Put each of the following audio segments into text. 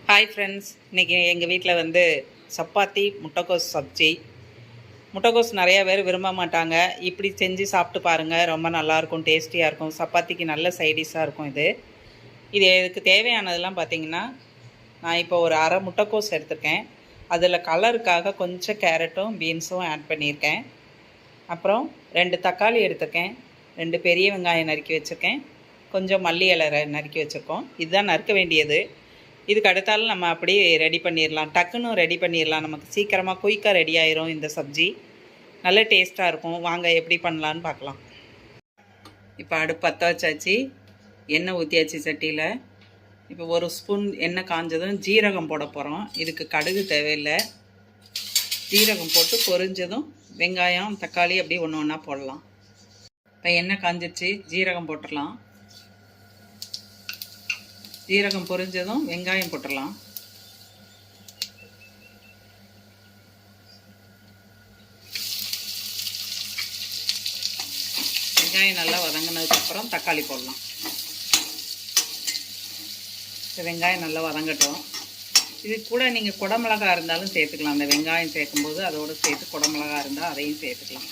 Hi friends, இன்றைக்கி எங்கள் வீட்டில் வந்து சப்பாத்தி முட்டைக்கோஸ் சப்ஜி. முட்டைக்கோஸ் நிறையா பேர் விரும்ப மாட்டாங்க. இப்படி செஞ்சு சாப்பிட்டு பாருங்கள், ரொம்ப நல்லாயிருக்கும், டேஸ்டியாக இருக்கும். சப்பாத்திக்கு நல்ல சைடிஷாக இருக்கும் இதுக்கு தேவையானதெல்லாம் பார்த்திங்கன்னா, நான் இப்போ ஒரு அரை முட்டைக்கோஸ் எடுத்திருக்கேன். அதில் கலருக்காக கொஞ்சம் கேரட்டும் பீன்ஸும் ஆட் பண்ணியிருக்கேன். அப்புறம் 2 தக்காளி எடுத்திருக்கேன், 2 பெரிய வெங்காயம் நறுக்கி வச்சுருக்கேன், கொஞ்சம் மல்லி இலை நறுக்கி வச்சுருக்கோம். இதுதான் நறுக்க வேண்டியது. இதுக்கு அடுத்தாலும் நம்ம அப்படியே ரெடி பண்ணிடலாம், டக்குன்னு ரெடி பண்ணிடலாம். நமக்கு சீக்கிரமாக குயிக்காக ரெடி ஆயிரும். இந்த சப்ஜி நல்ல டேஸ்ட்டாக இருக்கும். வாங்க எப்படி பண்ணலான்னு பார்க்கலாம். இப்போ அடுப்பு பற்ற வச்சாச்சு, எண்ணெய் ஊற்றியாச்சு சட்டியில். இப்போ 1 ஸ்பூன் எண்ணெய் காஞ்சதும் ஜீரகம் போட போகிறோம். இதுக்கு கடுகு தேவையில்லை. ஜீரகம் போட்டு பொரிஞ்சதும் வெங்காயம் தக்காளி அப்படியே ஒன்று ஒன்றா போடலாம். இப்போ எண்ணெய் காஞ்சிச்சு, ஜீரகம் போட்டுடலாம். ஜீரகம் பொரிஞ்சதும் வெங்காயம் போட்டுடலாம். வெங்காயம் நல்லா வதங்கினதுக்கப்புறம் தக்காளி போடலாம். வெங்காயம் நல்லா வதங்கட்டும். இது கூட நீங்கள் குடமிளகா இருந்தாலும் சேர்த்துக்கலாம். அந்த வெங்காயம் சேர்க்கும்போது அதோடு சேர்த்து குடமிளகா இருந்தால் அதையும் சேர்த்துக்கலாம்.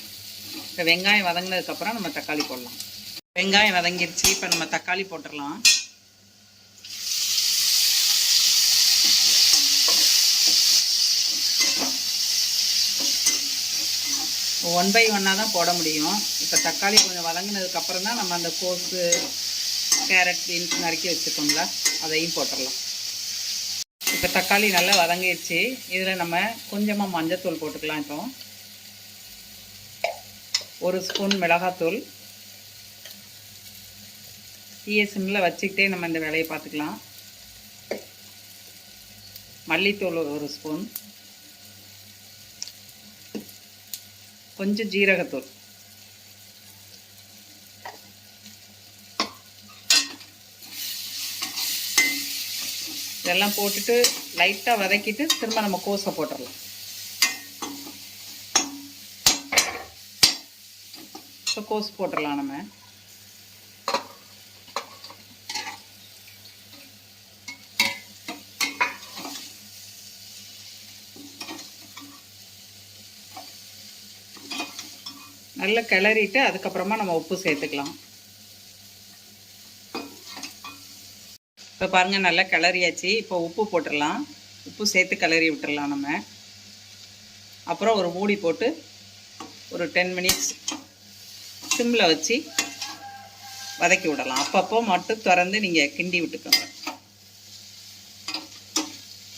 இப்போ வெங்காயம் வதங்கினதுக்கப்புறம் நம்ம தக்காளி போடலாம். வெங்காயம் வதங்கிருச்சு, இப்போ நம்ம தக்காளி போட்டுடலாம். 1 by 1 தான் போட முடியும். இப்போ தக்காளி கொஞ்சம் வதங்கினதுக்கப்புறம் தான் நம்ம அந்த கோஸு கேரட் பீன்ஸ் நறுக்கி வச்சுக்கோங்களா, அதையும் போட்டுடலாம். இப்போ தக்காளி நல்லா வதங்கிடுச்சு. இதில் நம்ம கொஞ்சமாக மஞ்சத்தூள் போட்டுக்கலாம். இப்போ 1 ஸ்பூன் மிளகாத்தூள். தீய சிம்மில் வச்சுக்கிட்டே நம்ம இந்த வேலையை பார்த்துக்கலாம். மல்லித்தூள் 1 ஸ்பூன், கொஞ்சம் ஜீரகத்தூள், இதெல்லாம் போட்டுட்டு லைட்டாக வதக்கிட்டு திரும்ப நம்ம கோஸை போட்டுடலாம். இப்போ கோஸ் போட்டுடலாம். நம்ம நல்லா கிளறிட்டு அதுக்கப்புறமா நம்ம உப்பு சேர்த்துக்கலாம். இப்போ பாருங்கள், நல்லா கிளறியாச்சு. இப்போ உப்பு போட்டுடலாம். உப்பு சேர்த்து கிளறி விட்டுடலாம் நம்ம. அப்புறம் ஒரு மூடி போட்டு ஒரு 10 மினிட்ஸ் சிம்மில் வச்சு வதக்கி விடலாம். அப்பப்போ மட்டும் திறந்து நீங்கள் கிண்டி விட்டுக்கோங்க.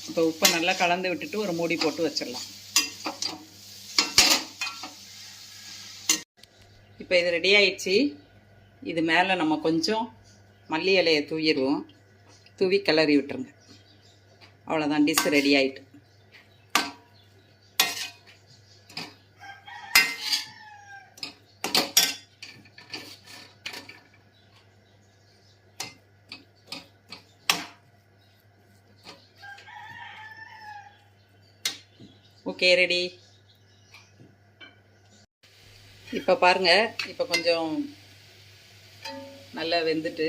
இப்போ உப்பை நல்லா கலந்து விட்டுட்டு ஒரு மூடி போட்டு வச்சிடலாம். இப்போ இது ரெடி ஆயிடுச்சு. இது மேலே நம்ம கொஞ்சம் மல்லி இலையை தூவிடுவோம். தூவி கிளறி விட்டுருங்க. அவ்வளோதான், டிஷ் ரெடி ஆயிட்டு. Okay, ready. இப்போ பாருங்கள், இப்போ கொஞ்சம் நல்லா வெந்துட்டு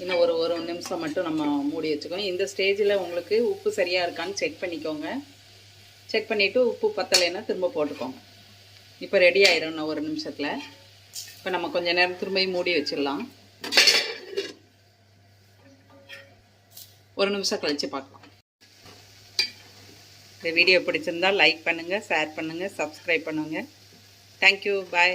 இன்னும் ஒரு நிமிஷம் மட்டும் நம்ம மூடி வச்சுக்கோங்க. இந்த ஸ்டேஜில் உங்களுக்கு உப்பு சரியாக இருக்கான்னு செக் பண்ணிக்கோங்க. செக் பண்ணிவிட்டு உப்பு பத்தலைன்னா திரும்ப போட்டுக்கோங்க. இப்போ ரெடி ஆயிரும் இன்னும் 1 நிமிஷத்தில். இப்போ நம்ம கொஞ்சம் நேரம் திரும்ப மூடி வச்சிடலாம். 1 நிமிஷம் கழித்து பார்க்கலாம். இந்த வீடியோ பிடிச்சிருந்தால் லைக் பண்ணுங்கள், ஷேர் பண்ணுங்கள், சப்ஸ்கிரைப் பண்ணுங்கள். Thank you. Bye.